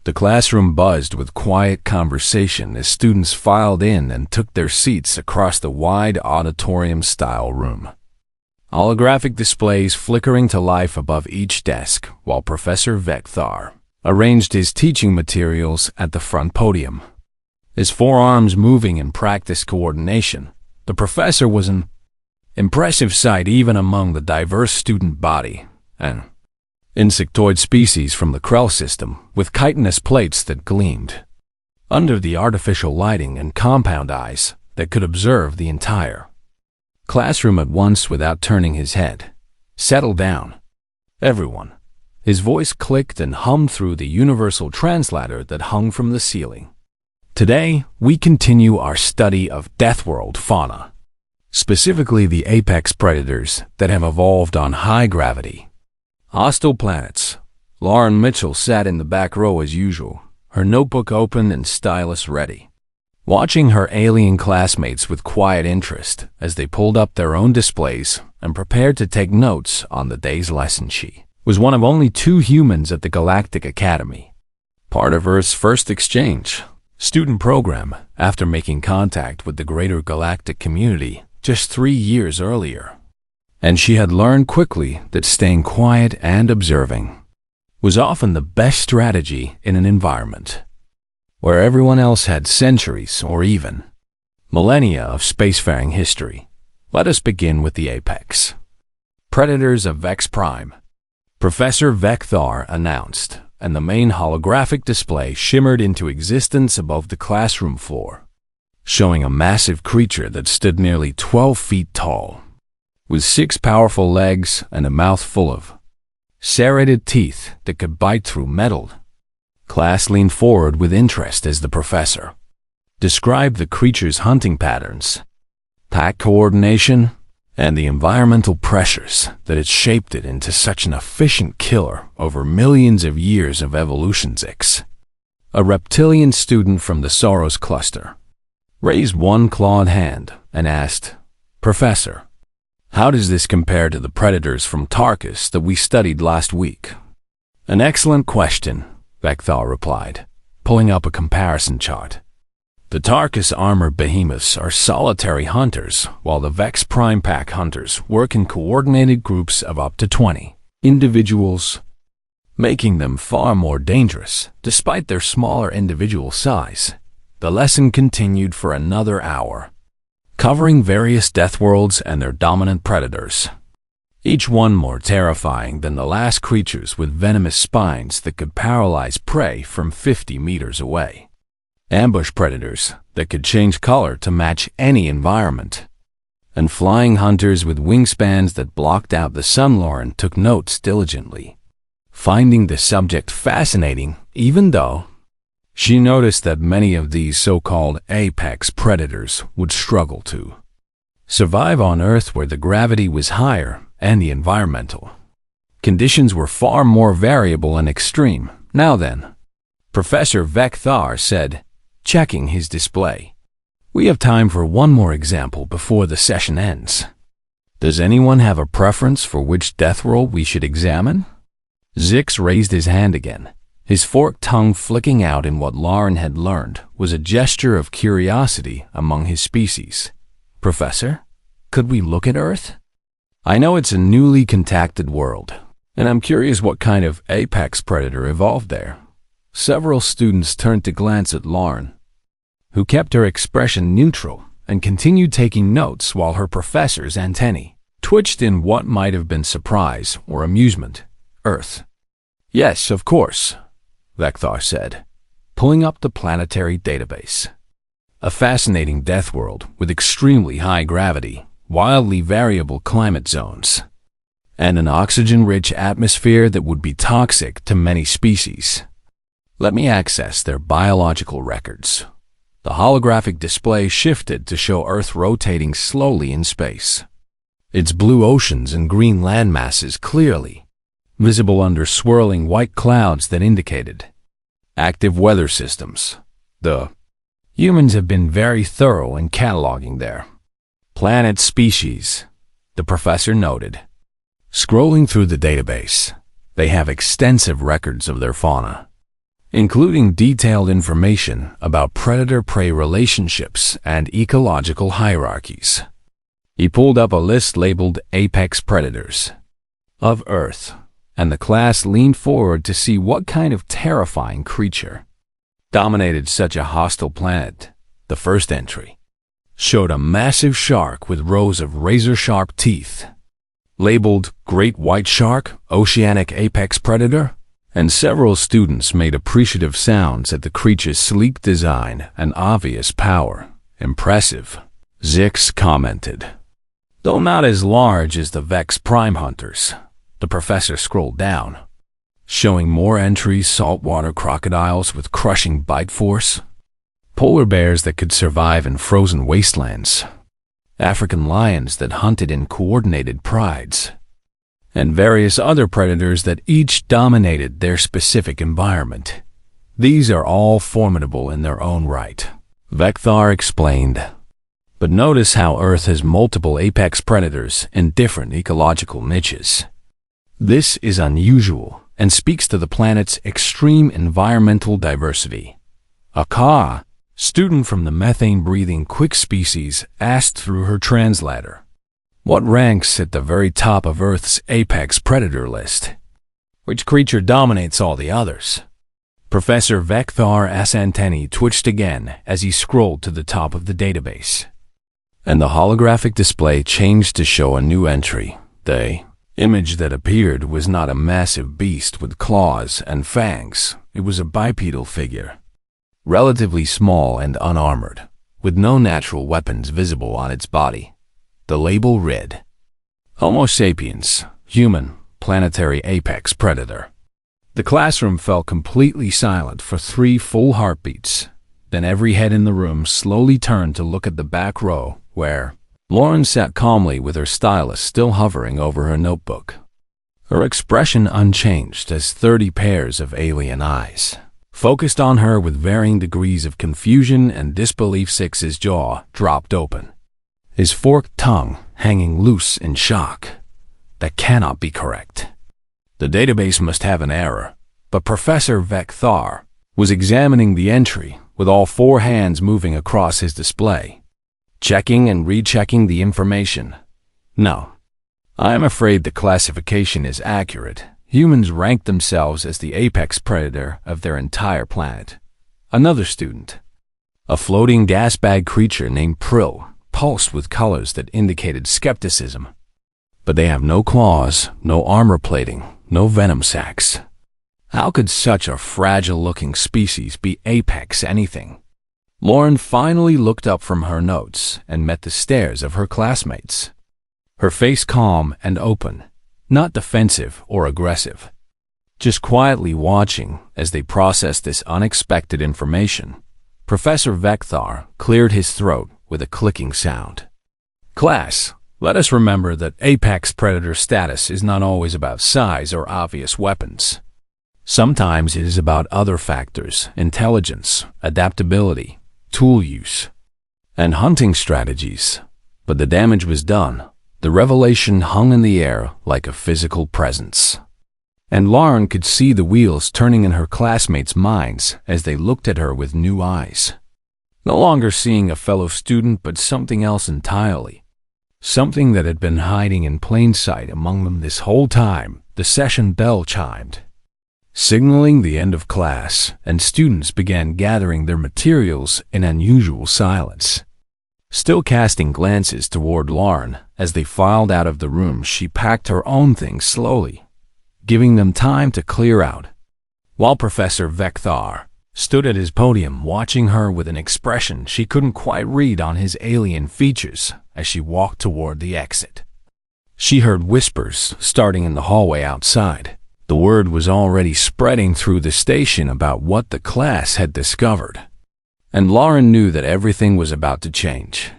The classroom buzzed with quiet conversation as students filed in and took their seats across the wide auditorium-style room. Holographic displays flickering to life above each desk while Professor Vekthar arranged his teaching materials at the front podium. His forearms moving in practice coordination, the professor was an impressive sight even among the diverse student body. An insectoid species from the Krell system with chitinous plates that gleamed under the artificial lighting and compound eyes that could observe the entire classroom at once without turning his head. Settle down, everyone. His voice clicked and hummed through the universal translator that hung from the ceiling. Today, we continue our study of Deathworld fauna, specifically the apex predators that have evolved on high gravity. Hostile planets. Lauren Mitchell sat in the back row as usual, her notebook open and stylus ready, watching her alien classmates with quiet interest as they pulled up their own displays and prepared to take notes on the day's lesson. She was one of only 2 humans at the Galactic Academy, part of Earth's first exchange student program after making contact with the greater galactic community just 3 years earlier. And she had learned quickly that staying quiet and observing was often the best strategy in an environment where everyone else had centuries or even millennia of spacefaring history. Let us begin with the apex predators of Vex Prime, Professor Vekthar announced, and the main holographic display shimmered into existence above the classroom floor, showing a massive creature that stood nearly 12 feet tall, with 6 powerful legs and a mouth full of serrated teeth that could bite through metal. Class leaned forward with interest as the professor described the creature's hunting patterns, pack coordination, and the environmental pressures that had shaped it into such an efficient killer over millions of years of evolution. Zix, a reptilian student from the Soros cluster, raised one clawed hand and asked, "Professor, how does this compare to the predators from Tarkus that we studied last week?" "An excellent question," Vekthar replied, pulling up a comparison chart. "The Tarkus armored behemoths are solitary hunters, while the Vex Prime Pack hunters work in coordinated groups of up to 20 individuals, making them far more dangerous despite their smaller individual size." The lesson continued for another hour, covering various death worlds and their dominant predators, each one more terrifying than the last, creatures with venomous spines that could paralyze prey from 50 meters away, ambush predators that could change color to match any environment, and flying hunters with wingspans that blocked out the sun. Lauren took notes diligently, finding the subject fascinating even though she noticed that many of these so-called apex predators would struggle to survive on Earth where the gravity was higher and the environmental conditions were far more variable and extreme. "Now then," Professor Vekthar said, checking his display, "we have time for one more example before the session ends. Does anyone have a preference for which death world we should examine?" Zix raised his hand again, his forked tongue flicking out in what Lauren had learned was a gesture of curiosity among his species. "Professor, could we look at Earth? I know it's a newly contacted world, and I'm curious what kind of apex predator evolved there." Several students turned to glance at Lauren, who kept her expression neutral and continued taking notes while her professor's antennae twitched in what might have been surprise or amusement. "Earth. Yes, of course," Vekthar said, pulling up the planetary database. "A fascinating death world with extremely high gravity, wildly variable climate zones, and an oxygen-rich atmosphere that would be toxic to many species. Let me access their biological records." The holographic display shifted to show Earth rotating slowly in space, its blue oceans and green landmasses clearly visible under swirling white clouds that indicated active weather systems. The humans have been very thorough in cataloging their planet species, the professor noted. Scrolling through the database, they have extensive records of their fauna, including detailed information about predator-prey relationships and ecological hierarchies. He pulled up a list labeled Apex Predators of Earth, and the class leaned forward to see what kind of terrifying creature dominated such a hostile planet. The first entry showed a massive shark with rows of razor-sharp teeth, labeled Great White Shark, Oceanic Apex Predator, and several students made appreciative sounds at the creature's sleek design and obvious power. Impressive, Zix commented. Though not as large as the Vex Prime Hunters. The professor scrolled down, showing more entries: saltwater crocodiles with crushing bite force, polar bears that could survive in frozen wastelands, African lions that hunted in coordinated prides, and various other predators that each dominated their specific environment. These are all formidable in their own right, Vecthar explained. But notice how Earth has multiple apex predators in different ecological niches. This is unusual and speaks to the planet's extreme environmental diversity. A student from the methane-breathing quick species asked through her translator, what ranks at the very top of Earth's apex predator list? Which creature dominates all the others? Professor Vecthar's antennae twitched again as he scrolled to the top of the database, and the holographic display changed to show a new entry. The image that appeared was not a massive beast with claws and fangs. It was a bipedal figure, relatively small and unarmored, with no natural weapons visible on its body. The label read, Homo sapiens, human, planetary apex predator. The classroom fell completely silent for 3 full heartbeats. Then every head in the room slowly turned to look at the back row, where Lauren sat calmly with her stylus still hovering over her notebook, her expression unchanged as 30 pairs of alien eyes focused on her with varying degrees of confusion and disbelief. Six's jaw dropped open, his forked tongue hanging loose in shock. That cannot be correct. The database must have an error. But Professor Vecthar was examining the entry with all 4 hands moving across his display, checking and rechecking the information. No, I am afraid the classification is accurate. Humans rank themselves as the apex predator of their entire planet. Another student, a floating gas bag creature named Prill, pulsed with colors that indicated skepticism. But they have no claws, no armor plating, no venom sacs. How could such a fragile-looking species be apex anything? Lauren finally looked up from her notes and met the stares of her classmates, her face calm and open, not defensive or aggressive, just quietly watching as they processed this unexpected information. Professor Vecthar cleared his throat with a clicking sound. Class, let us remember that apex predator status is not always about size or obvious weapons. Sometimes it is about other factors: intelligence, adaptability, tool use, and hunting strategies. But the damage was done. The revelation hung in the air like a physical presence, and Lauren could see the wheels turning in her classmates' minds as they looked at her with new eyes. No longer seeing a fellow student, but something else entirely. Something that had been hiding in plain sight among them this whole time. The session bell chimed, signaling the end of class, and students began gathering their materials in unusual silence. Still casting glances toward Lauren as they filed out of the room, she packed her own things slowly, giving them time to clear out, while Professor Vecthar stood at his podium watching her with an expression she couldn't quite read on his alien features as she walked toward the exit. She heard whispers starting in the hallway outside. The word was already spreading through the station about what the class had discovered, and Lauren knew that everything was about to change.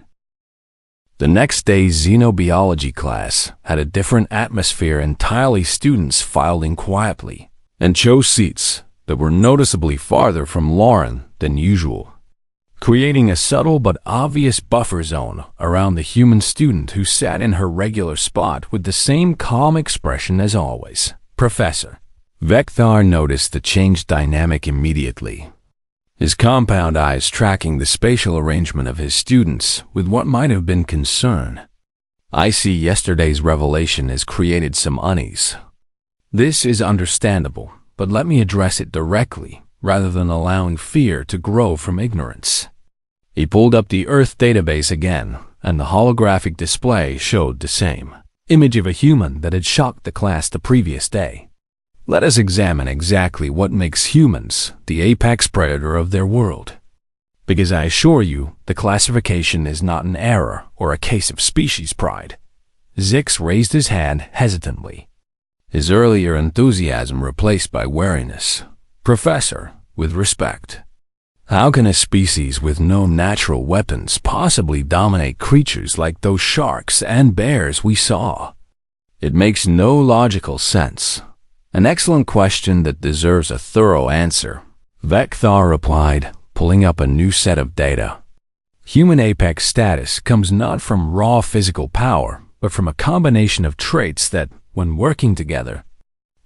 The next day's xenobiology class had a different atmosphere entirely. Students filed in quietly and chose seats that were noticeably farther from Lauren than usual, creating a subtle but obvious buffer zone around the human student who sat in her regular spot with the same calm expression as always. Professor, Vecthar noticed the changed dynamic immediately, his compound eyes tracking the spatial arrangement of his students with what might have been concern. I see yesterday's revelation has created some unease. This is understandable, but let me address it directly, rather than allowing fear to grow from ignorance. He pulled up the Earth database again, and the holographic display showed the same image of a human that had shocked the class the previous day. Let us examine exactly what makes humans the apex predator of their world. Because I assure you, the classification is not an error or a case of species pride. Zix raised his hand hesitantly, his earlier enthusiasm replaced by wariness. Professor, with respect, how can a species with no natural weapons possibly dominate creatures like those sharks and bears we saw? It makes no logical sense. An excellent question that deserves a thorough answer, Vecthar replied, pulling up a new set of data. Human apex status comes not from raw physical power, but from a combination of traits that, when working together,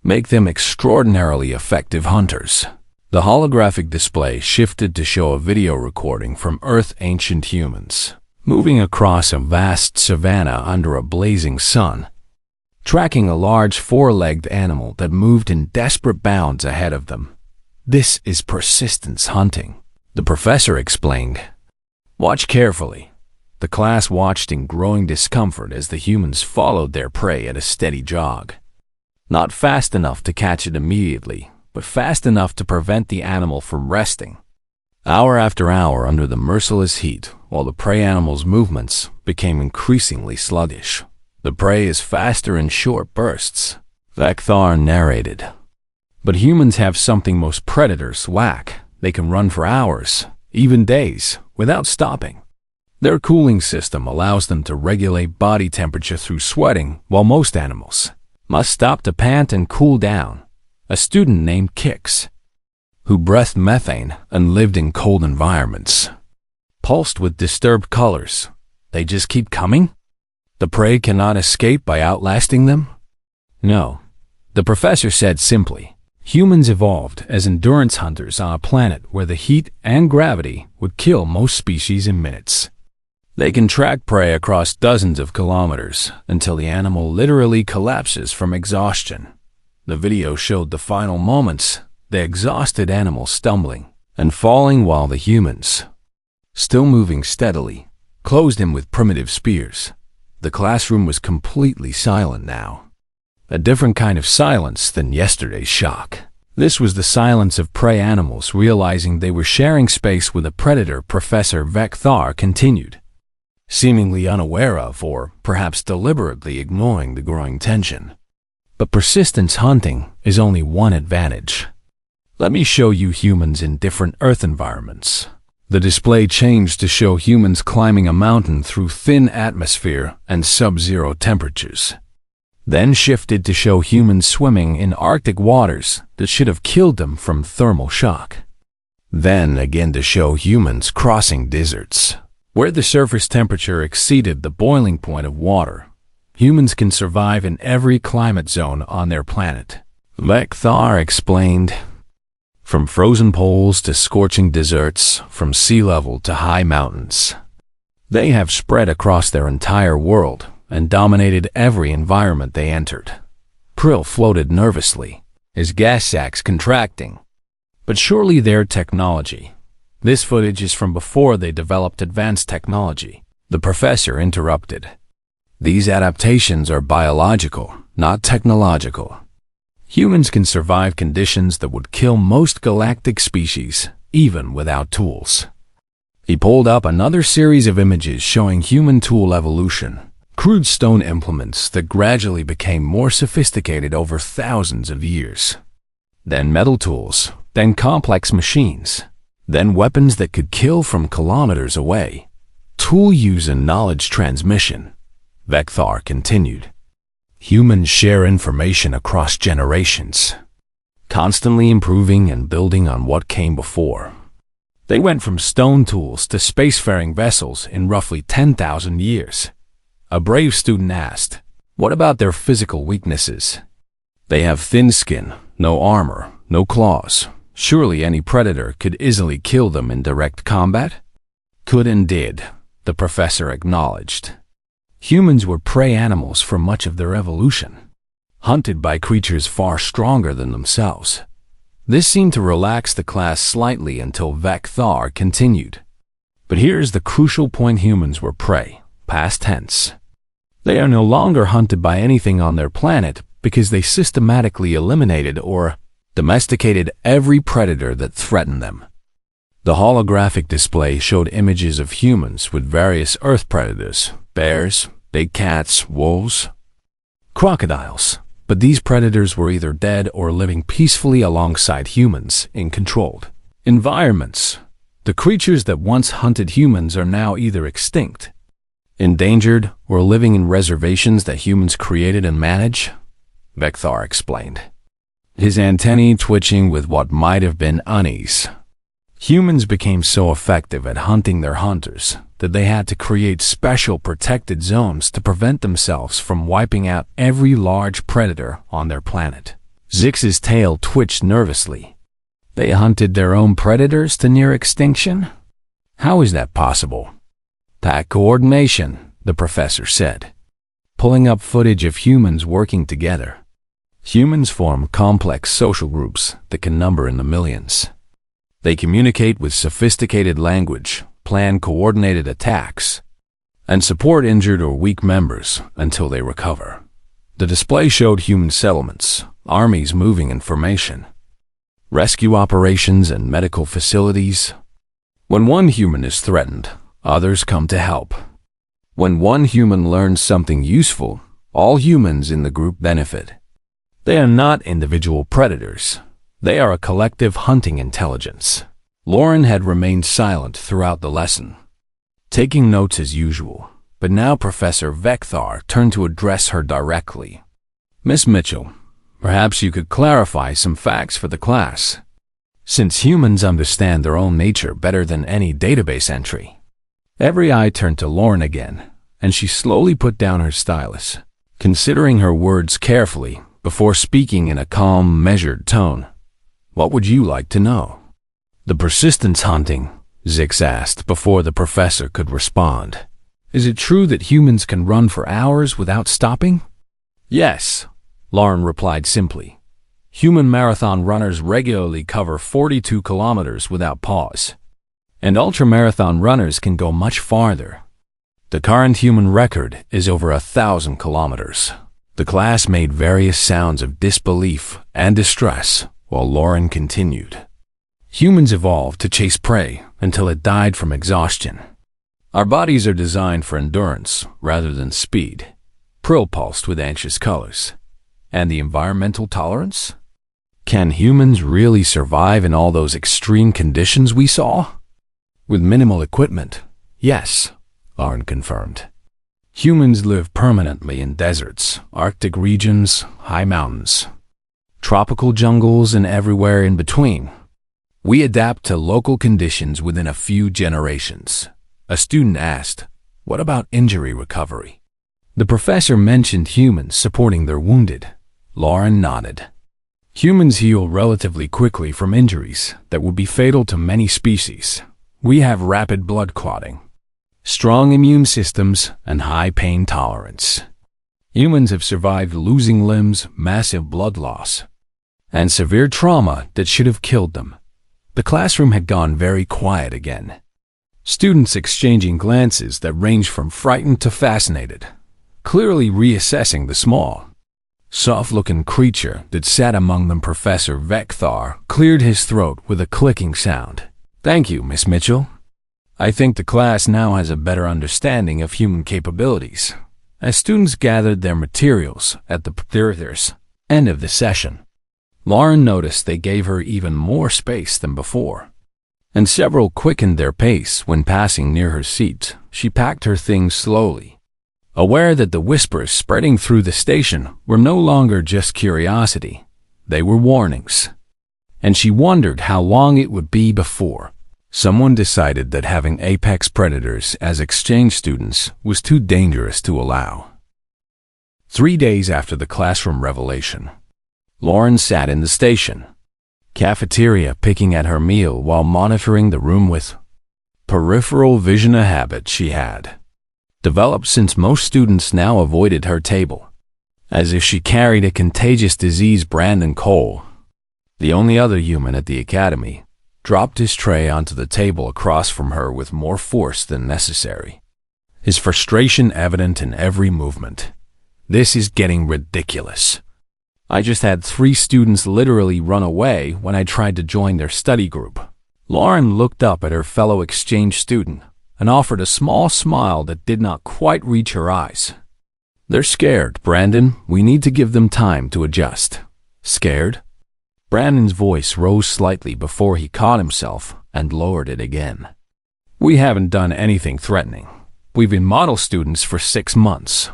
make them extraordinarily effective hunters. The holographic display shifted to show a video recording from Earth ancient humans, moving across a vast savanna under a blazing sun, tracking a large four-legged animal that moved in desperate bounds ahead of them. This is persistence hunting, the professor explained. Watch carefully. The class watched in growing discomfort as the humans followed their prey at a steady jog. Not fast enough to catch it immediately, but fast enough to prevent the animal from resting. Hour after hour under the merciless heat, while the prey animal's movements became increasingly sluggish. The prey is faster in short bursts, Vecthar narrated. But humans have something most predators lack. They can run for hours, even days, without stopping. Their cooling system allows them to regulate body temperature through sweating, while most animals must stop to pant and cool down. A student named Kix, who breathed methane and lived in cold environments, pulsed with disturbed colors. They just keep coming? The prey cannot escape by outlasting them? No, the professor said simply. Humans evolved as endurance hunters on a planet where the heat and gravity would kill most species in minutes. They can track prey across dozens of kilometers until the animal literally collapses from exhaustion. The video showed the final moments, the exhausted animal stumbling and falling while the humans, still moving steadily, closed in with primitive spears. The classroom was completely silent now. A different kind of silence than yesterday's shock. This was the silence of prey animals realizing they were sharing space with a predator. Professor Vecthar continued, seemingly unaware of or perhaps deliberately ignoring the growing tension. But persistence hunting is only one advantage. Let me show you humans in different Earth environments. The display changed to show humans climbing a mountain through thin atmosphere and sub-zero temperatures. Then shifted to show humans swimming in Arctic waters that should have killed them from thermal shock. Then again to show humans crossing deserts, where the surface temperature exceeded the boiling point of water. Humans can survive in every climate zone on their planet. Vecthar explained. From frozen poles to scorching deserts, from sea level to high mountains. They have spread across their entire world and dominated every environment they entered. Prill floated nervously, his gas sacs contracting. But surely their technology. This footage is from before they developed advanced technology, the professor interrupted. These adaptations are biological, not technological. Humans can survive conditions that would kill most galactic species, even without tools. He pulled up another series of images showing human tool evolution, crude stone implements that gradually became more sophisticated over thousands of years. Then metal tools, then complex machines, then weapons that could kill from kilometers away. Tool use and knowledge transmission, Vecthar continued. Humans share information across generations, constantly improving and building on what came before. They went from stone tools to spacefaring vessels in roughly 10,000 years. A brave student asked, what about their physical weaknesses? They have thin skin, no armor, no claws. Surely any predator could easily kill them in direct combat? Could and did, the professor acknowledged. Humans were prey animals for much of their evolution, hunted by creatures far stronger than themselves. This seemed to relax the class slightly until Vecthar continued. But here's the crucial point: humans were prey, past tense. They are no longer hunted by anything on their planet because they systematically eliminated or domesticated every predator that threatened them. The holographic display showed images of humans with various earth predators: bears, big cats, wolves, crocodiles. But these predators were either dead or living peacefully alongside humans in controlled environments. The creatures that once hunted humans are now either extinct, endangered, or living in reservations that humans created and manage, Vecthar explained, his antennae twitching with what might have been unease. Humans became so effective at hunting their hunters that they had to create special protected zones to prevent themselves from wiping out every large predator on their planet. Zix's tail twitched nervously. They hunted their own predators to near extinction? How is that possible? Pack coordination, the professor said, pulling up footage of humans working together. Humans form complex social groups that can number in the millions. They communicate with sophisticated language, plan coordinated attacks, and support injured or weak members until they recover. The display showed human settlements, armies moving in formation, rescue operations, and medical facilities. When one human is threatened, others come to help. When one human learns something useful, all humans in the group benefit. They are not individual predators. They are a collective hunting intelligence. Lauren had remained silent throughout the lesson, taking notes as usual, but now Professor Vecthar turned to address her directly. Miss Mitchell, perhaps you could clarify some facts for the class, since humans understand their own nature better than any database entry. Every eye turned to Lauren again, and she slowly put down her stylus, considering her words carefully before speaking in a calm, measured tone. What would you like to know? The persistence hunting, Zix asked before the professor could respond. Is it true that humans can run for hours without stopping? Yes, Lauren replied simply. Human marathon runners regularly cover 42 kilometers without pause, and ultramarathon runners can go much farther. The current human record is over 1,000 kilometers. The class made various sounds of disbelief and distress while Lauren continued. Humans evolved to chase prey until it died from exhaustion. Our bodies are designed for endurance rather than speed, propulsed with anxious colors. And the environmental tolerance? Can humans really survive in all those extreme conditions we saw? With minimal equipment, yes, Lauren confirmed. Humans live permanently in deserts, Arctic regions, high mountains, tropical jungles, and everywhere in between. We adapt to local conditions within a few generations. A student asked, what about injury recovery? The professor mentioned humans supporting their wounded. Lauren nodded. Humans heal relatively quickly from injuries that would be fatal to many species. We have rapid blood clotting, strong immune systems, and high pain tolerance. Humans have survived losing limbs, massive blood loss, and severe trauma that should have killed them. The classroom had gone very quiet again. Students exchanging glances that ranged from frightened to fascinated, clearly reassessing the small, soft-looking creature that sat among them. Professor Vecthar cleared his throat with a clicking sound. Thank you, Miss Mitchell. I think the class now has a better understanding of human capabilities. As students gathered their materials at the professor's end of the session, Lauren noticed they gave her even more space than before, and several quickened their pace when passing near her seat. She packed her things slowly, aware that the whispers spreading through the station were no longer just curiosity, they were warnings. And she wondered how long it would be before someone decided that having apex predators as exchange students was too dangerous to allow. 3 days after the classroom revelation, Lauren sat in the station cafeteria picking at her meal while monitoring the room with peripheral vision, a habit she had developed since most students now avoided her table, as if she carried a contagious disease. Brandon Cole, the only other human at the academy, dropped his tray onto the table across from her with more force than necessary, his frustration evident in every movement. "This is getting ridiculous. I just had 3 students literally run away when I tried to join their study group." Lauren looked up at her fellow exchange student and offered a small smile that did not quite reach her eyes. "They're scared, Brandon. We need to give them time to adjust." "Scared?" Brandon's voice rose slightly before he caught himself and lowered it again. "We haven't done anything threatening. We've been model students for 6 months.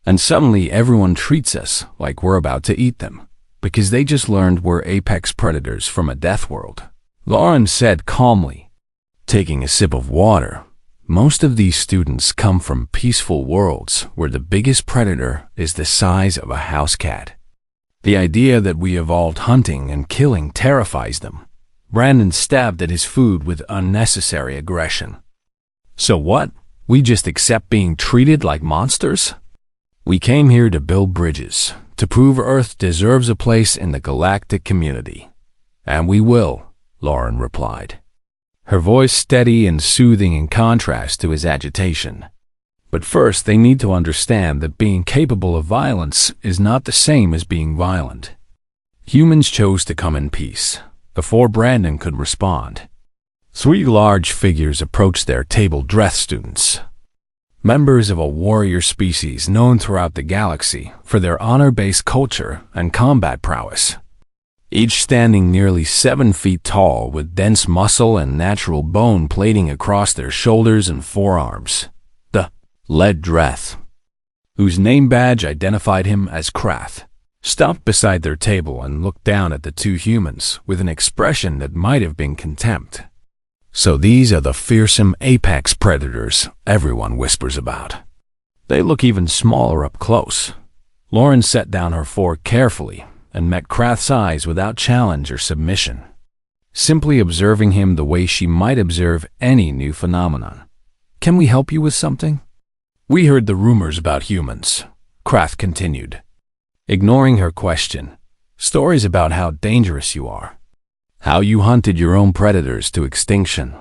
And suddenly everyone treats us like we're about to eat them, because they just learned we're apex predators from a death world," Lauren said calmly, taking a sip of water. "Most of these students come from peaceful worlds where the biggest predator is the size of a house cat. The idea that we evolved hunting and killing terrifies them." Brandon stabbed at his food with unnecessary aggression. "So what? We just accept being treated like monsters? We came here to build bridges, to prove Earth deserves a place in the galactic community. And we will," Lauren replied, her voice steady and soothing in contrast to his agitation. "But first they need to understand that being capable of violence is not the same as being violent." Humans chose to come in peace. Before Brandon could respond, 3 large figures approached their table. Dreth students, members of a warrior species known throughout the galaxy for their honor-based culture and combat prowess, each standing nearly 7 feet tall with dense muscle and natural bone plating across their shoulders and forearms. The lead Dreth, whose name badge identified him as Krath, stopped beside their table and looked down at the 2 humans with an expression that might have been contempt. "So these are the fearsome apex predators everyone whispers about. They look even smaller up close." Lauren set down her fork carefully and met Krath's eyes without challenge or submission, simply observing him the way she might observe any new phenomenon. "Can we help you with something?" "We heard the rumors about humans," Krath continued, ignoring her question. "Stories about how dangerous you are. How you hunted your own predators to extinction.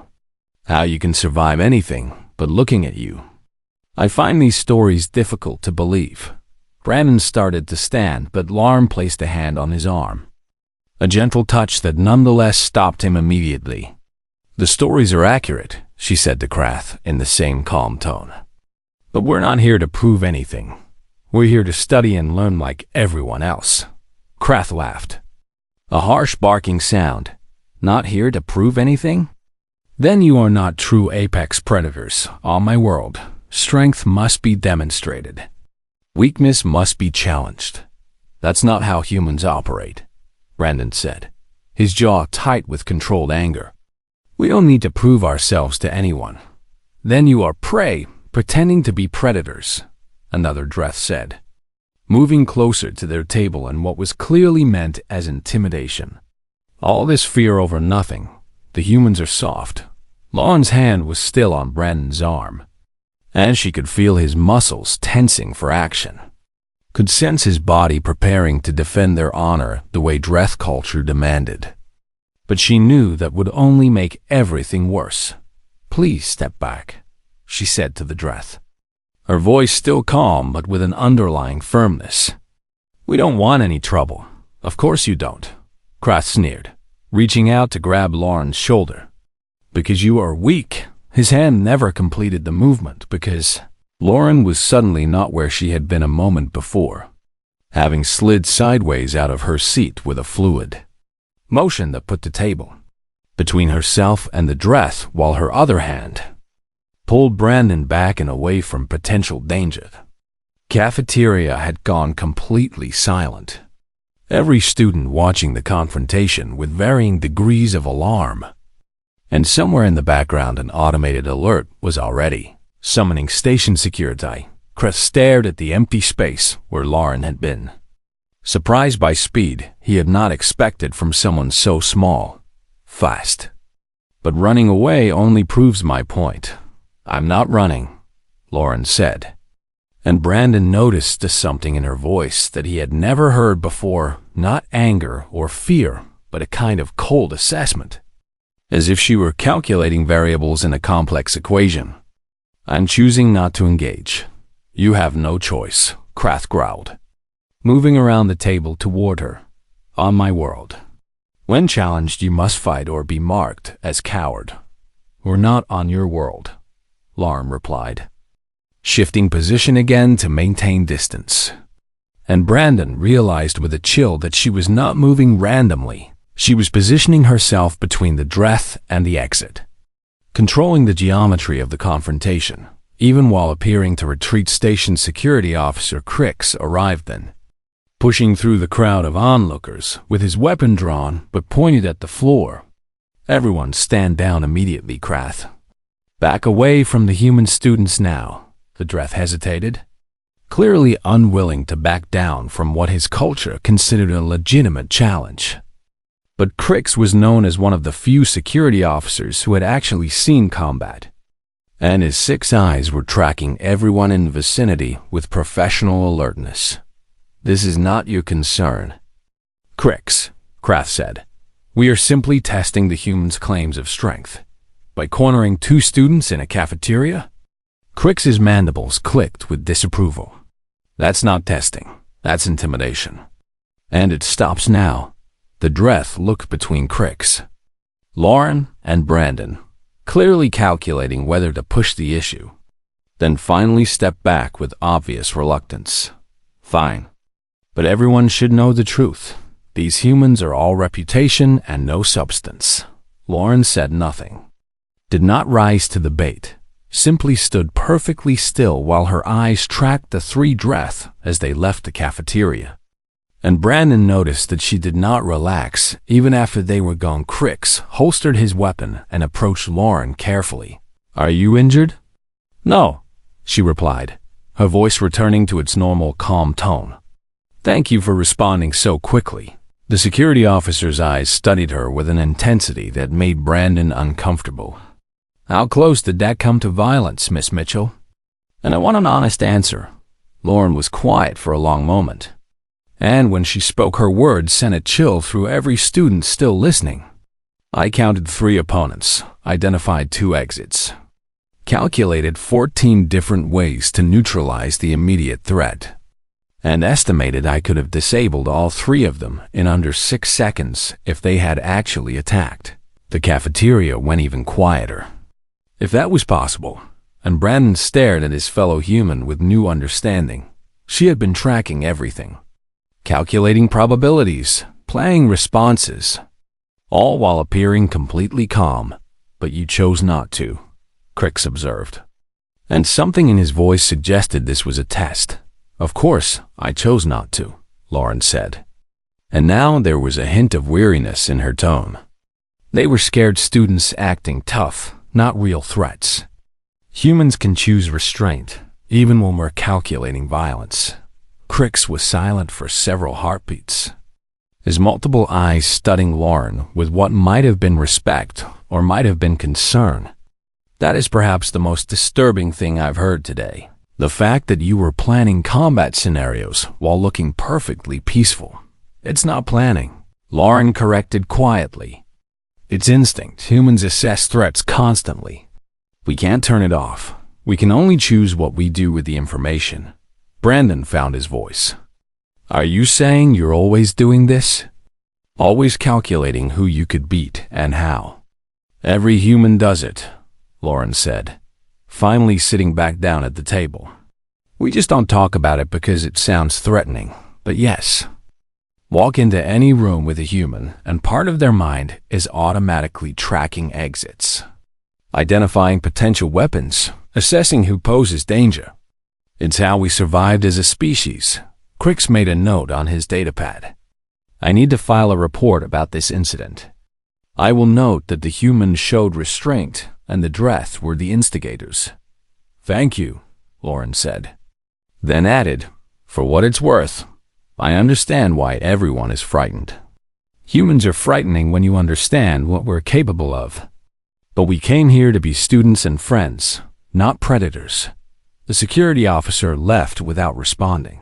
How you can survive anything but looking at you. I find these stories difficult to believe." Brandon started to stand, but Lauren placed a hand on his arm, a gentle touch that nonetheless stopped him immediately. "The stories are accurate," she said to Krath in the same calm tone. "But we're not here to prove anything. We're here to study and learn like everyone else." Krath laughed, a harsh barking sound. "Not here to prove anything? Then you are not true apex predators. On my world, strength must be demonstrated. Weakness must be challenged. That's not how humans operate," Brandon said, his jaw tight with controlled anger. "We don't need to prove ourselves to anyone." "Then you are prey, pretending to be predators," another Dreth said, moving closer to their table in what was clearly meant as intimidation. "All this fear over nothing. The humans are soft." Lauren's hand was still on Brandon's arm, and she could feel his muscles tensing for action, could sense his body preparing to defend their honor the way Dreth culture demanded. But she knew that would only make everything worse. "Please step back," she said to the Dreth, her voice still calm but with an underlying firmness. "We don't want any trouble." "Of course you don't," Krath sneered, reaching out to grab Lauren's shoulder. "Because you are weak." His hand never completed the movement because Lauren was suddenly not where she had been a moment before, having slid sideways out of her seat with a fluid motion that put the table between herself and the Dreth, while her other hand pulled Brandon back and away from potential danger. Cafeteria had gone completely silent, every student watching the confrontation with varying degrees of alarm. And somewhere in the background an automated alert was already summoning station security. Krath stared at the empty space where Lauren had been, surprised by speed he had not expected from someone so small, fast. But running away only proves my point. I'm not running, Lauren said. And Brandon noticed something in her voice that he had never heard before, not anger or fear, but a kind of cold assessment, as if she were calculating variables in a complex equation. I'm choosing not to engage. You have no choice, Krath growled, moving around the table toward her. On my world. When challenged, you must fight or be marked as coward. We're not on your world, Lauren replied, shifting position again to maintain distance. And Brandon realized with a chill that she was not moving randomly. She was positioning herself between the Dreth and the exit, controlling the geometry of the confrontation. Even while appearing to retreat, Station Security Officer Crix arrived then, pushing through the crowd of onlookers with his weapon drawn but pointed at the floor. Everyone stand down immediately, Krath. Back away from the human students now. The Dreth hesitated, clearly unwilling to back down from what his culture considered a legitimate challenge. But Crix was known as one of the few security officers who had actually seen combat, and his 6 eyes were tracking everyone in the vicinity with professional alertness. This is not your concern, Crix, Krath said. We are simply testing the humans' claims of strength. By cornering 2 students in a cafeteria? Crix's mandibles clicked with disapproval. That's not testing. That's intimidation. And it stops now. The Dreth looked between Crix, Lauren, and Brandon, clearly calculating whether to push the issue, then finally stepped back with obvious reluctance. Fine. But everyone should know the truth. These humans are all reputation and no substance. Lauren said nothing, did not rise to the bait, simply stood perfectly still while her eyes tracked the 3 Dreth as they left the cafeteria. And Brandon noticed that she did not relax even after they were gone. Crix holstered his weapon and approached Lauren carefully. Are you injured? No, she replied, her voice returning to its normal calm tone. Thank you for responding so quickly. The security officer's eyes studied her with an intensity that made Brandon uncomfortable. How close did that come to violence, Miss Mitchell? And I want an honest answer. Lauren was quiet for a long moment, and when she spoke, her words sent a chill through every student still listening. I counted 3 opponents, identified 2 exits, calculated 14 different ways to neutralize the immediate threat, and estimated I could have disabled all 3 of them in under 6 seconds if they had actually attacked. The cafeteria went even quieter. If that was possible, and Brandon stared at his fellow human with new understanding. She had been tracking everything, calculating probabilities, playing responses, all while appearing completely calm. But you chose not to, Crix observed. And something in his voice suggested this was a test. Of course, I chose not to, Lauren said. And now there was a hint of weariness in her tone. They were scared students acting tough, not real threats. Humans can choose restraint, even when we're calculating violence. Crix was silent for several heartbeats, his multiple eyes studying Lauren with what might have been respect or might have been concern. That is perhaps the most disturbing thing I've heard today. The fact that you were planning combat scenarios while looking perfectly peaceful. It's not planning, Lauren corrected quietly. It's instinct. Humans assess threats constantly. We can't turn it off. We can only choose what we do with the information. Brandon found his voice. Are you saying you're always doing this? Always calculating who you could beat and how? Every human does it, Lauren said, finally sitting back down at the table. We just don't talk about it because it sounds threatening, but yes. Walk into any room with a human, and part of their mind is automatically tracking exits, identifying potential weapons, assessing who poses danger. It's how we survived as a species. Crix made a note on his datapad. I need to file a report about this incident. I will note that the humans showed restraint and the Dreth were the instigators. Thank you, Lauren said. Then added, for what it's worth, I understand why everyone is frightened. Humans are frightening when you understand what we're capable of. But we came here to be students and friends, not predators." The security officer left without responding.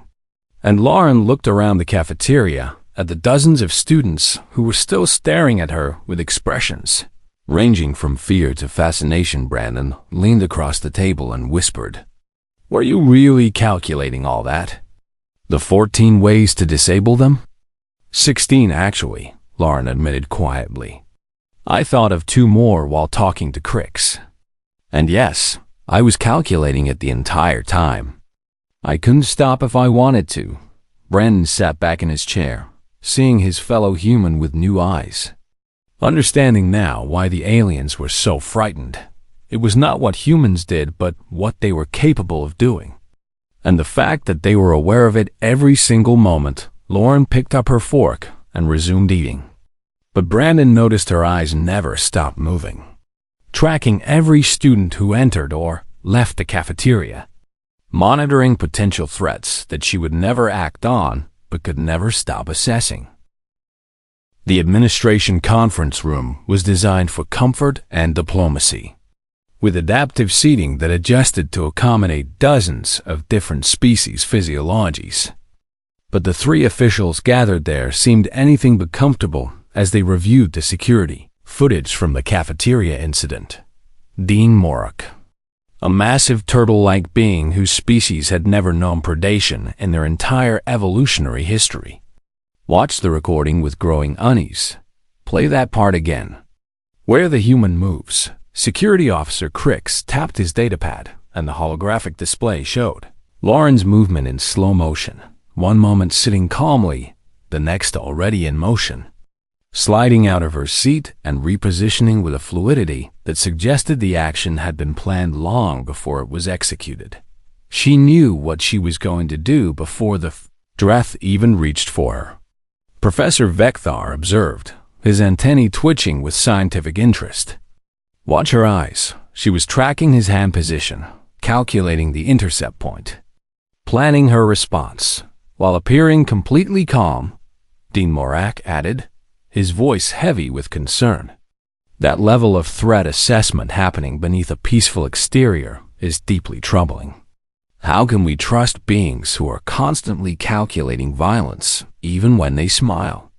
And Lauren looked around the cafeteria at the dozens of students who were still staring at her with expressions ranging from fear to fascination. Brandon leaned across the table and whispered, "Were you really calculating all that? The 14 ways to disable them?" 16, actually, Lauren admitted quietly. "I thought of 2 more while talking to Crix. And yes, I was calculating it the entire time. I couldn't stop if I wanted to." Brandon sat back in his chair, seeing his fellow human with new eyes. Understanding now why the aliens were so frightened. It was not what humans did, but what they were capable of doing. And the fact that they were aware of it every single moment. Lauren picked up her fork and resumed eating. But Brandon noticed her eyes never stopped moving, tracking every student who entered or left the cafeteria, monitoring potential threats that she would never act on but could never stop assessing. The administration conference room was designed for comfort and diplomacy, with adaptive seating that adjusted to accommodate dozens of different species' physiologies. But the 3 officials gathered there seemed anything but comfortable as they reviewed the security footage from the cafeteria incident. Dean Morok, a massive turtle-like being whose species had never known predation in their entire evolutionary history, watched the recording with growing unease. "Play that part again." Where the human moves, Security Officer Crix tapped his datapad, and the holographic display showed Lauren's movement in slow motion, one moment sitting calmly, the next already in motion, sliding out of her seat and repositioning with a fluidity that suggested the action had been planned long before it was executed. She knew what she was going to do before the breath even reached for her. Professor Vekthar observed, his antennae twitching with scientific interest. "Watch her eyes." She was tracking his hand position, calculating the intercept point, planning her response, while appearing completely calm. Dean Morok added, his voice heavy with concern. "That level of threat assessment happening beneath a peaceful exterior is deeply troubling. How can we trust beings who are constantly calculating violence, even when they smile?"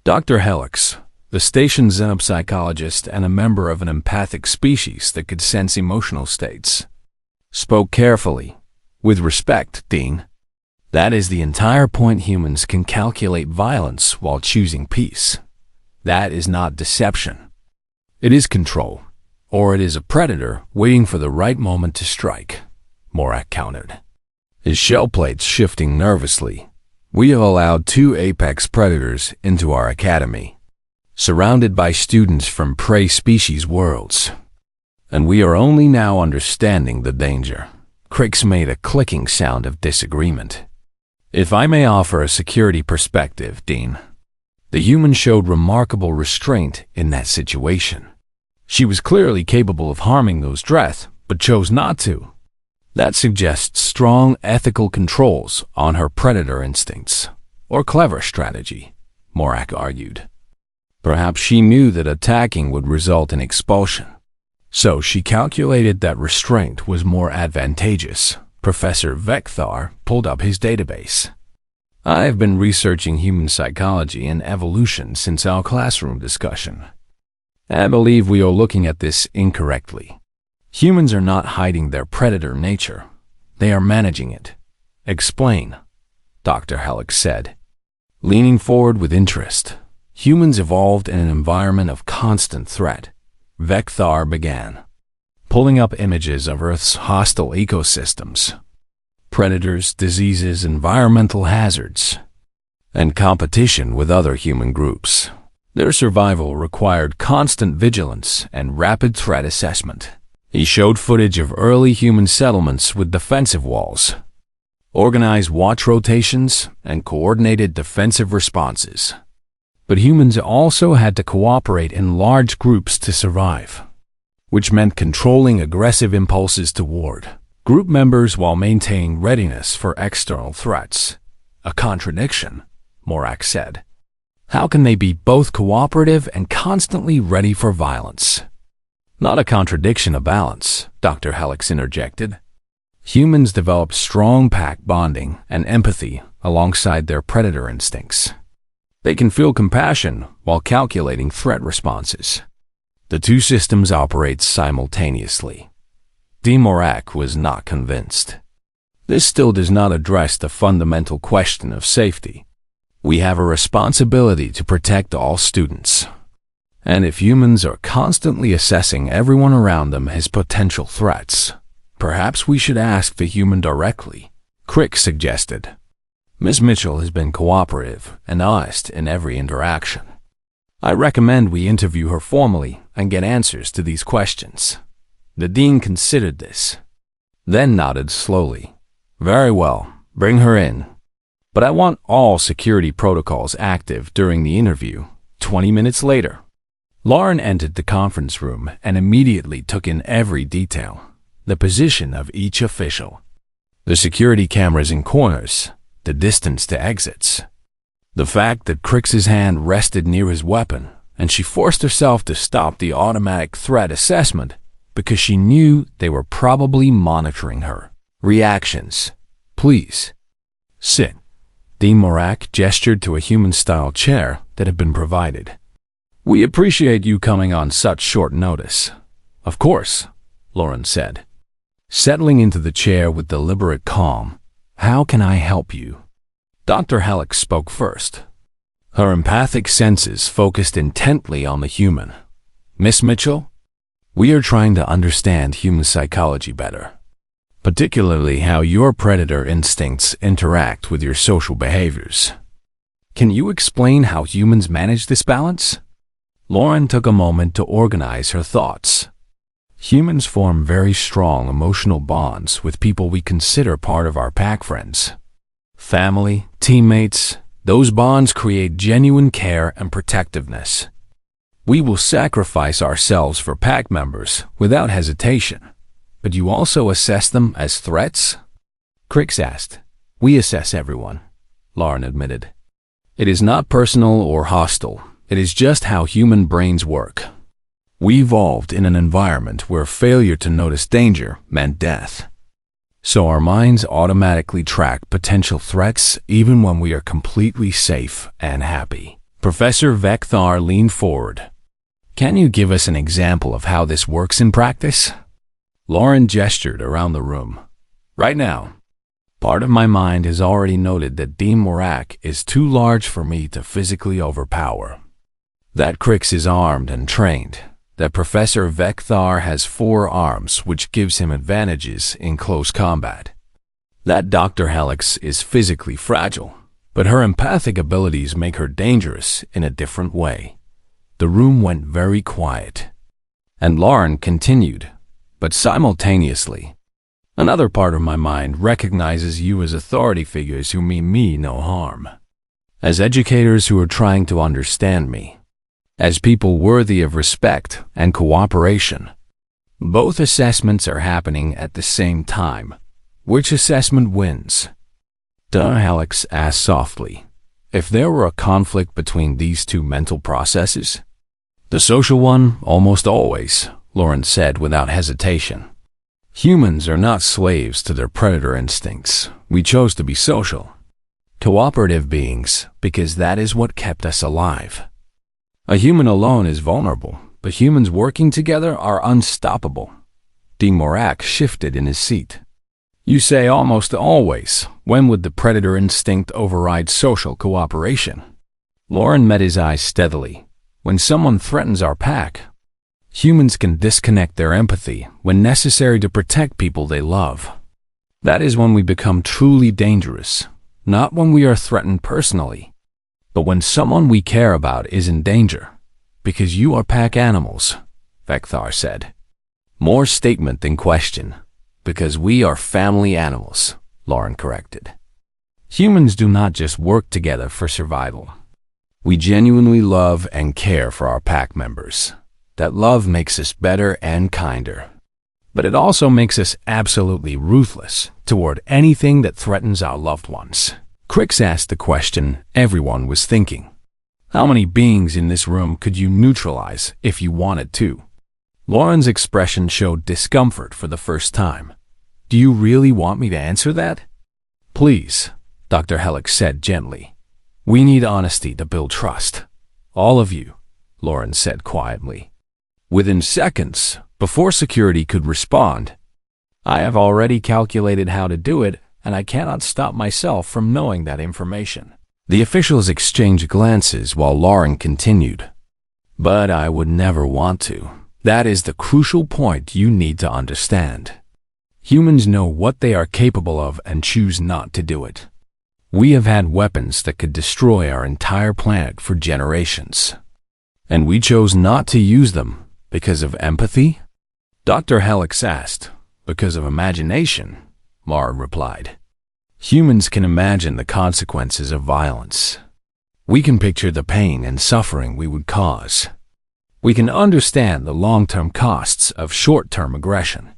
Dr. Helix, the station's xenopsychologist and a member of an empathic species that could sense emotional states, spoke carefully. "With respect, Dean, that is the entire point. Humans can calculate violence while choosing peace. That is not deception. It is control, or it is a predator waiting for the right moment to strike," Morok countered, his shell plates shifting nervously. "We have allowed 2 apex predators into our academy, surrounded by students from prey species worlds. And we are only now understanding the danger." Crix made a clicking sound of disagreement. "If I may offer a security perspective, Dean, the human showed remarkable restraint in that situation. She was clearly capable of harming those Dreth, but chose not to. That suggests strong ethical controls on her predator instincts, or clever strategy," Morok argued. "Perhaps she knew that attacking would result in expulsion, so she calculated that restraint was more advantageous." Professor Vekthar pulled up his database. "I've been researching human psychology and evolution since our classroom discussion. I believe we are looking at this incorrectly. Humans are not hiding their predator nature. They are managing it." "Explain," Dr. Helix said, leaning forward with interest. "Humans evolved in an environment of constant threat," Vekthar began, pulling up images of Earth's hostile ecosystems, predators, diseases, environmental hazards, and competition with other human groups. Their survival required constant vigilance and rapid threat assessment. He showed footage of early human settlements with defensive walls, organized watch rotations, and coordinated defensive responses. But humans also had to cooperate in large groups to survive, which meant controlling aggressive impulses toward group members while maintaining readiness for external threats. A contradiction, Morak said. How can they be both cooperative and constantly ready for violence? Not a contradiction, a balance, Dr. Helix interjected. Humans develop strong pack bonding and empathy alongside their predator instincts. They can feel compassion while calculating threat responses. The two systems operate simultaneously. D. Morak was not convinced. This still does not address the fundamental question of safety. We have a responsibility to protect all students. And if humans are constantly assessing everyone around them as potential threats, perhaps we should ask the human directly, Crick suggested. Miss Mitchell has been cooperative and honest in every interaction. I recommend we interview her formally and get answers to these questions. The dean considered this, then nodded slowly. Very well, bring her in. But I want all security protocols active during the interview. 20 minutes later, Lauren entered the conference room and immediately took in every detail. The position of each official, the security cameras in corners, the distance to exits, the fact that Crick's hand rested near his weapon, and she forced herself to stop the automatic threat assessment because she knew they were probably monitoring her. Reactions. Please. Sit. Dean Morak gestured to a human-style chair that had been provided. We appreciate you coming on such short notice. Of course, Lauren said. Settling into the chair with deliberate calm. How can I help you? Dr. Helix spoke first. Her empathic senses focused intently on the human. Miss Mitchell, we are trying to understand human psychology better, particularly how your predator instincts interact with your social behaviors. Can you explain how humans manage this balance? Lauren took a moment to organize her thoughts. Humans form very strong emotional bonds with people we consider part of our pack friends. Family, teammates, those bonds create genuine care and protectiveness. We will sacrifice ourselves for pack members without hesitation. But you also assess them as threats? Crix asked. We assess everyone, Lauren admitted. It is not personal or hostile. It is just how human brains work. We evolved in an environment where failure to notice danger meant death. So our minds automatically track potential threats even when we are completely safe and happy. Professor Vekthar leaned forward. Can you give us an example of how this works in practice? Lauren gestured around the room. Right now, part of my mind has already noted that Dean Morak is too large for me to physically overpower. That Crix is armed and trained. That Professor Vekthar has 4 arms, which gives him advantages in close combat. That Dr. Helix is physically fragile, but her empathic abilities make her dangerous in a different way. The room went very quiet, and Lauren continued, but simultaneously, another part of my mind recognizes you as authority figures who mean me no harm, as educators who are trying to understand me, as people worthy of respect and cooperation. Both assessments are happening at the same time. Which assessment wins? Dr. Helix asked softly. If there were a conflict between these two mental processes? The social one, almost always, Lauren said without hesitation. Humans are not slaves to their predator instincts. We chose to be social, cooperative beings because that is what kept us alive. A human alone is vulnerable, but humans working together are unstoppable. Dean Morak shifted in his seat. You say almost always. When would the predator instinct override social cooperation? Lauren met his eyes steadily. When someone threatens our pack, humans can disconnect their empathy when necessary to protect people they love. That is when we become truly dangerous, not when we are threatened personally, but when someone we care about is in danger. Because you are pack animals, Vekthar said. More statement than question. Because we are family animals, Lauren corrected. Humans do not just work together for survival. We genuinely love and care for our pack members. That love makes us better and kinder. But it also makes us absolutely ruthless toward anything that threatens our loved ones. Crix asked the question everyone was thinking. How many beings in this room could you neutralize if you wanted to? Lauren's expression showed discomfort for the first time. Do you really want me to answer that? Please, Dr. Helix said gently. We need honesty to build trust. All of you, Lauren said quietly. Within seconds, before security could respond, I have already calculated how to do it, and I cannot stop myself from knowing that information. The officials exchanged glances while Lauren continued. But I would never want to. That is the crucial point you need to understand. Humans know what they are capable of and choose not to do it. We have had weapons that could destroy our entire planet for generations. And we chose not to use them because of empathy? Dr. Helix asked. Because of imagination, Lauren replied. Humans can imagine the consequences of violence. We can picture the pain and suffering we would cause. We can understand the long-term costs of short-term aggression.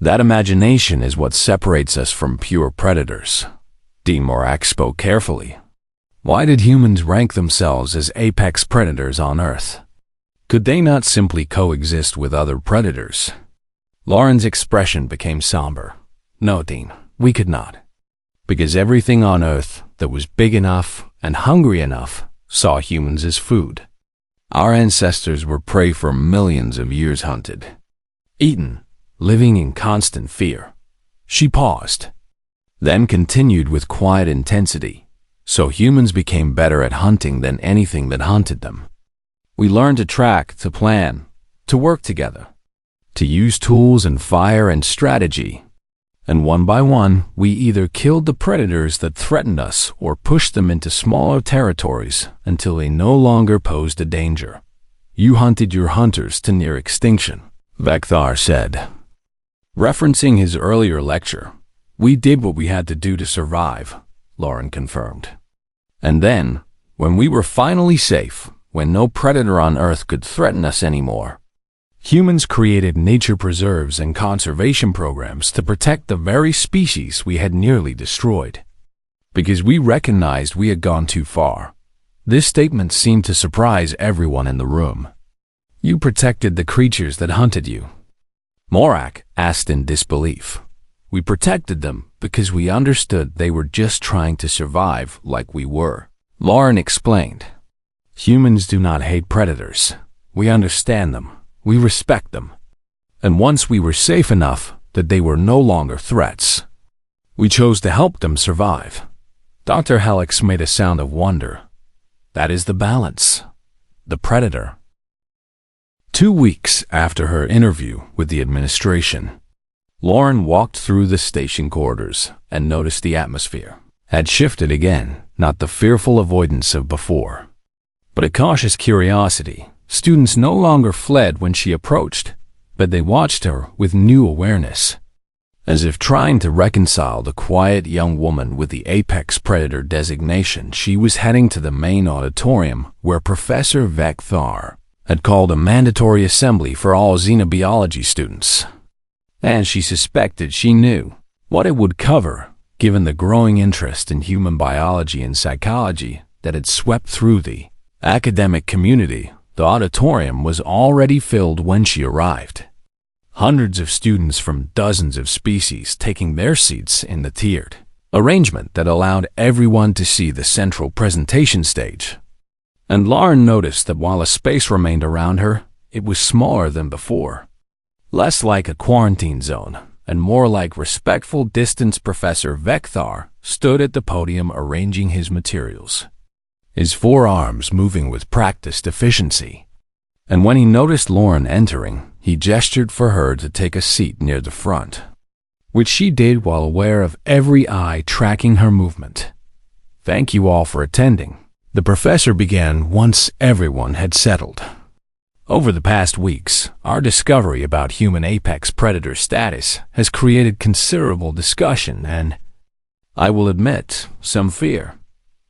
That imagination is what separates us from pure predators. Dean Morak spoke carefully. Why did humans rank themselves as apex predators on Earth? Could they not simply coexist with other predators? Lauren's expression became somber. No, Dean, we could not. Because everything on Earth that was big enough and hungry enough saw humans as food. Our ancestors were prey for millions of years hunted, eaten, living in constant fear. She paused, then continued with quiet intensity. So humans became better at hunting than anything that hunted them. We learned to track, to plan, to work together, to use tools and fire and strategy. And one by one, we either killed the predators that threatened us or pushed them into smaller territories until they no longer posed a danger. You hunted your hunters to near extinction, Vekthar said. Referencing his earlier lecture, we did what we had to do to survive, Lauren confirmed. And then, when we were finally safe, when no predator on Earth could threaten us anymore, humans created nature preserves and conservation programs to protect the very species we had nearly destroyed. Because we recognized we had gone too far. This statement seemed to surprise everyone in the room. You protected the creatures that hunted you. Morak asked in disbelief. We protected them because we understood they were just trying to survive like we were. Lauren explained. Humans do not hate predators. We understand them. We respect them. And once we were safe enough that they were no longer threats, we chose to help them survive. Dr. Helix made a sound of wonder. That is the balance. The predator. 2 weeks after her interview with the administration, Lauren walked through the station corridors and noticed the atmosphere had shifted again, not the fearful avoidance of before, but a cautious curiosity. Students no longer fled when she approached, but they watched her with new awareness, as if trying to reconcile the quiet young woman with the apex predator designation. She was heading to the main auditorium where Professor Vekthar had called a mandatory assembly for all xenobiology students. And she suspected she knew what it would cover, given the growing interest in human biology and psychology that had swept through the academic community. The auditorium was already filled when she arrived. Hundreds of students from dozens of species taking their seats in the tiered arrangement that allowed everyone to see the central presentation stage. And Lauren noticed that while a space remained around her, it was smaller than before. Less like a quarantine zone, and more like respectful distance. Professor Vekthar stood at the podium arranging his materials, his forearms moving with practiced efficiency. And when he noticed Lauren entering, he gestured for her to take a seat near the front, which she did while aware of every eye tracking her movement. Thank you all for attending, the professor began once everyone had settled. Over the past weeks, our discovery about human apex predator status has created considerable discussion and, I will admit, some fear.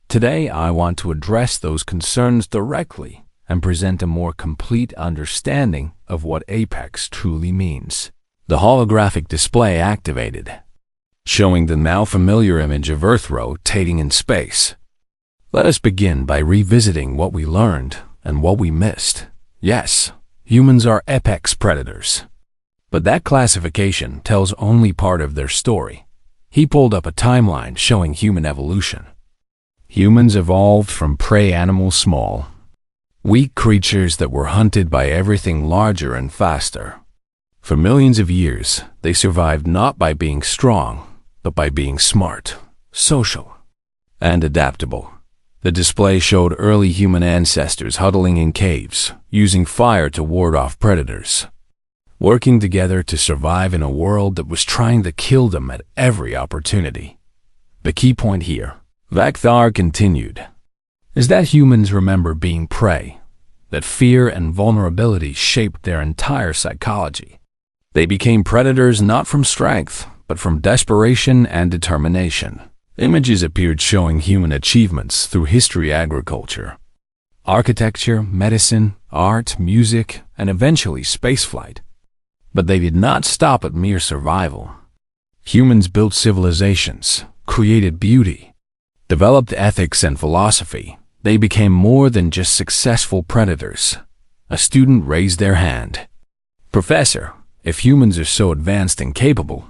Today, I want to address those concerns directly and present a more complete understanding of what apex truly means. The holographic display activated. showing the now familiar image of Earth rotating in space. Let us begin by revisiting what we learned and what we missed. Yes, humans are apex predators. But that classification tells only part of their story. He pulled up a timeline showing human evolution. Humans evolved from prey animals, small, weak creatures that were hunted by everything larger and faster. For millions of years, they survived not by being strong, but by being smart, social, and adaptable. The display showed early human ancestors huddling in caves, using fire to ward off predators, working together to survive in a world that was trying to kill them at every opportunity. The key point here, Vakthar continued, is that humans remember being prey, that fear and vulnerability shaped their entire psychology. They became predators not from strength, but from desperation and determination. Images appeared showing human achievements through history, agriculture, architecture, medicine, art, music, and eventually spaceflight. But they did not stop at mere survival. Humans built civilizations, created beauty, developed ethics and philosophy. They became more than just successful predators. A student raised their hand. Professor, if humans are so advanced and capable,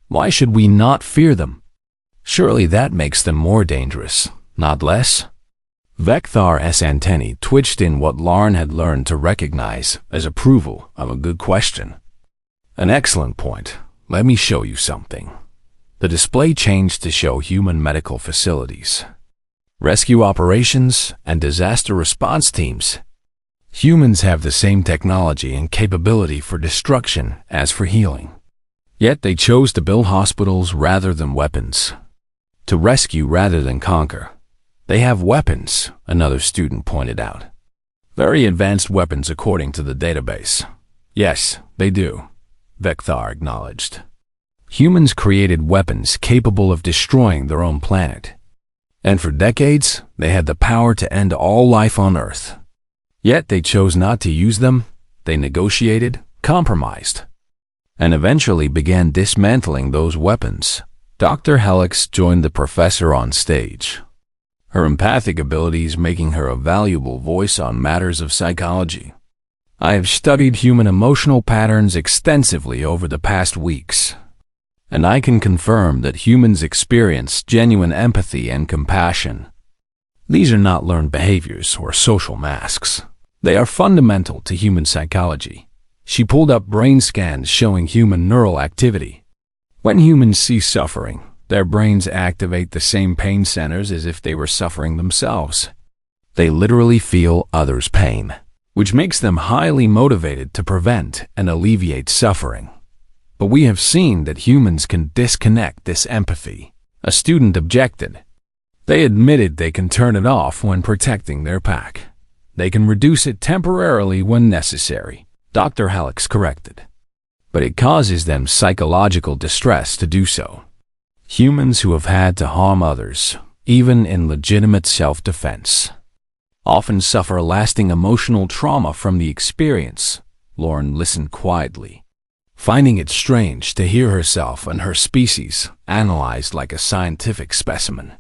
why should we not fear them? Surely that makes them more dangerous, not less? Vekthar's antennae twitched in what Lauren had learned to recognize as approval of a good question. An excellent point. Let me show you something. The display changed to show human medical facilities, rescue operations, and disaster response teams. Humans have the same technology and capability for destruction as for healing. Yet they chose to build hospitals rather than weapons, to rescue rather than conquer. They have weapons, another student pointed out. Very advanced weapons according to the database. Yes, they do, Vekthar acknowledged. Humans created weapons capable of destroying their own planet. And for decades, they had the power to end all life on Earth. Yet they chose not to use them. They negotiated, compromised, and eventually began dismantling those weapons. Dr. Helix joined the professor on stage, her empathic abilities making her a valuable voice on matters of psychology. I have studied human emotional patterns extensively over the past weeks, and I can confirm that humans experience genuine empathy and compassion. These are not learned behaviors or social masks. They are fundamental to human psychology. She pulled up brain scans showing human neural activity. When humans see suffering, their brains activate the same pain centers as if they were suffering themselves. They literally feel others' pain, which makes them highly motivated to prevent and alleviate suffering. But we have seen that humans can disconnect this empathy. A student objected. They admitted they can turn it off when protecting their pack. They can reduce it temporarily when necessary, Dr. Helix corrected. But it causes them psychological distress to do so. Humans who have had to harm others, even in legitimate self-defense, often suffer lasting emotional trauma from the experience. Lauren listened quietly, finding it strange to hear herself and her species analyzed like a scientific specimen,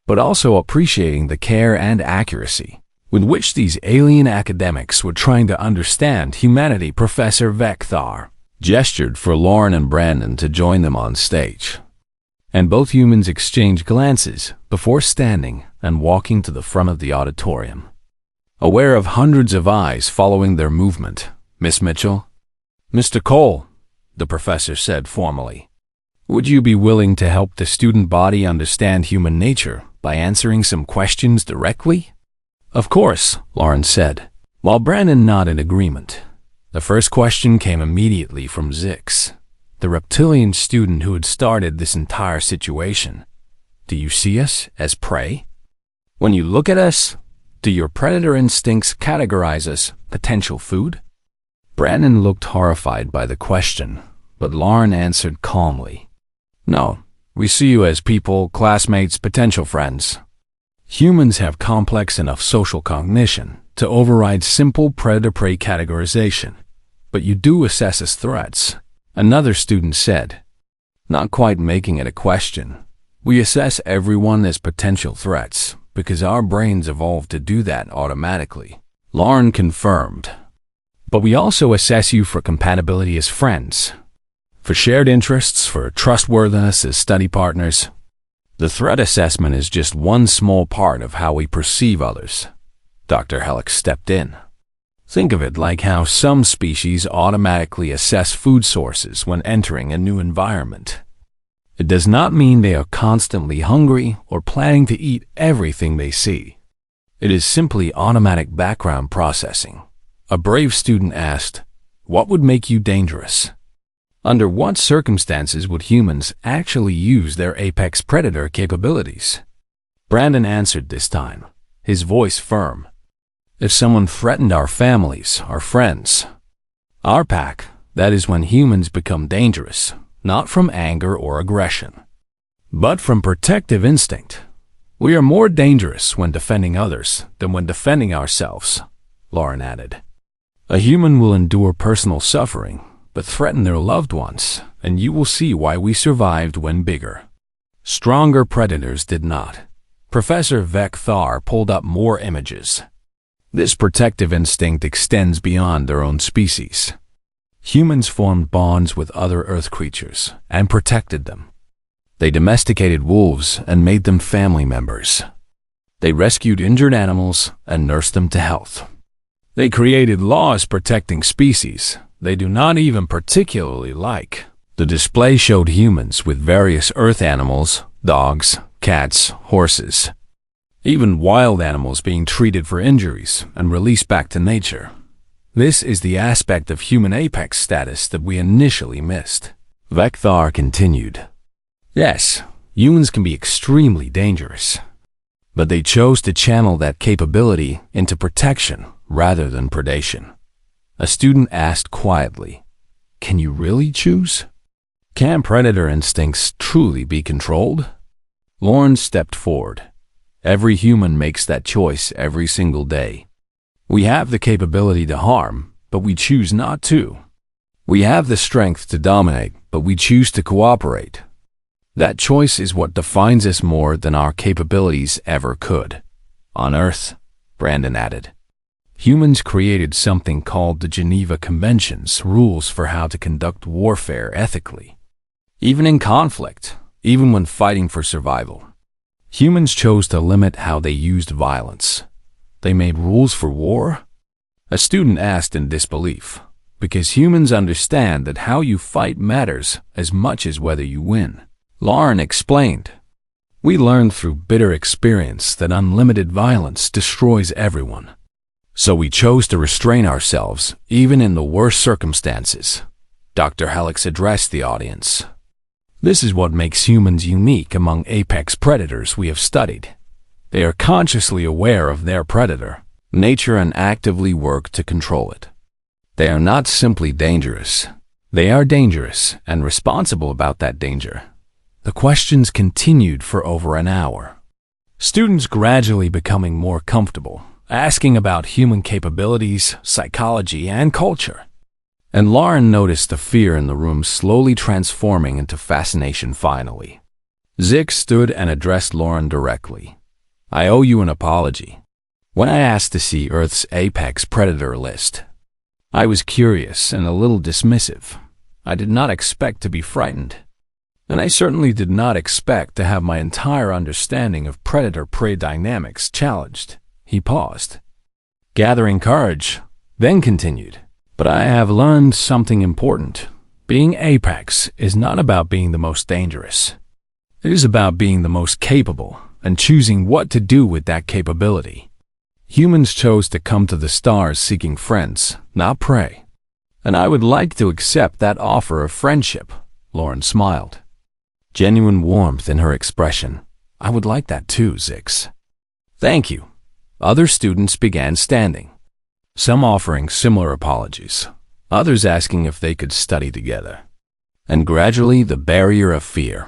but also appreciating the care and accuracy with which these alien academics were trying to understand humanity. Professor Vekthar gestured for Lauren and Brandon to join them on stage, and both humans exchanged glances before standing and walking to the front of the auditorium, aware of hundreds of eyes following their movement. Miss Mitchell? Mr. Cole, the professor said formally, would you be willing to help the student body understand human nature by answering some questions directly? Of course, Lauren said, while Brandon nodded agreement. The first question came immediately from Zix, the reptilian student who had started this entire situation. Do you see us as prey? When you look at us, do your predator instincts categorize us potential food? Brandon looked horrified by the question, but Lauren answered calmly. No, we see you as people, classmates, potential friends. Humans have complex enough social cognition to override simple predator-prey categorization, but you do assess as threats, another student said. not quite making it a question. We assess everyone as potential threats because our brains evolved to do that automatically. Lauren confirmed. But we also assess you for compatibility as friends, for shared interests, for trustworthiness as study partners. The threat assessment is just one small part of how we perceive others. Dr. Hellick stepped in. Think of it like how some species automatically assess food sources when entering a new environment. It does not mean they are constantly hungry or planning to eat everything they see. It is simply automatic background processing. A brave student asked, "What would make you dangerous?" Under what circumstances would humans actually use their apex predator capabilities? Brandon answered this time, his voice firm. If someone threatened our families, our friends, our pack, that is when humans become dangerous, not from anger or aggression, but from protective instinct. We are more dangerous when defending others than when defending ourselves, Lauren added. A human will endure personal suffering, but threaten their loved ones, and you will see why we survived when bigger. Stronger predators did not. Professor Vecthar pulled up more images. This protective instinct extends beyond their own species. Humans formed bonds with other Earth creatures and protected them. They domesticated wolves and made them family members. They rescued injured animals and nursed them to health. They created laws protecting species they do not even particularly like. The display showed humans with various Earth animals, dogs, cats, horses, even wild animals being treated for injuries and released back to nature. This is the aspect of human apex status that we initially missed. Vecthar continued. Yes, humans can be extremely dangerous, but they chose to channel that capability into protection rather than predation. A student asked quietly, "Can you really choose? Can predator instincts truly be controlled?" Lauren stepped forward. Every human makes that choice every single day. We have the capability to harm, but we choose not to. We have the strength to dominate, but we choose to cooperate. That choice is what defines us more than our capabilities ever could. On Earth, Brandon added, humans created something called the Geneva Conventions, rules for how to conduct warfare ethically. Even in conflict, even when fighting for survival, humans chose to limit how they used violence. They made rules for war? A student asked in disbelief, because humans understand that how you fight matters as much as whether you win. Lauren explained, "We learned through bitter experience that unlimited violence destroys everyone. So we chose to restrain ourselves, even in the worst circumstances." Dr. Helix addressed the audience. This is what makes humans unique among apex predators we have studied. They are consciously aware of their predator, nature, and actively work to control it. They are not simply dangerous. They are dangerous and responsible about that danger. The questions continued for over an hour. Students gradually becoming more comfortable, asking about human capabilities, psychology, and culture. And Lauren noticed the fear in the room slowly transforming into fascination finally. Zick stood and addressed Lauren directly. "I owe you an apology. When I asked to see Earth's apex predator list, I was curious and a little dismissive. I did not expect to be frightened. And I certainly did not expect to have my entire understanding of predator-prey dynamics challenged." He paused, gathering courage, then continued. "But I have learned something important. Being apex is not about being the most dangerous. It is about being the most capable and choosing what to do with that capability. Humans chose to come to the stars seeking friends, not prey. And I would like to accept that offer of friendship." Lauren smiled, genuine warmth in her expression. "I would like that too, Zix." "Thank you." Other students began standing, some offering similar apologies, others asking if they could study together. And gradually the barrier of fear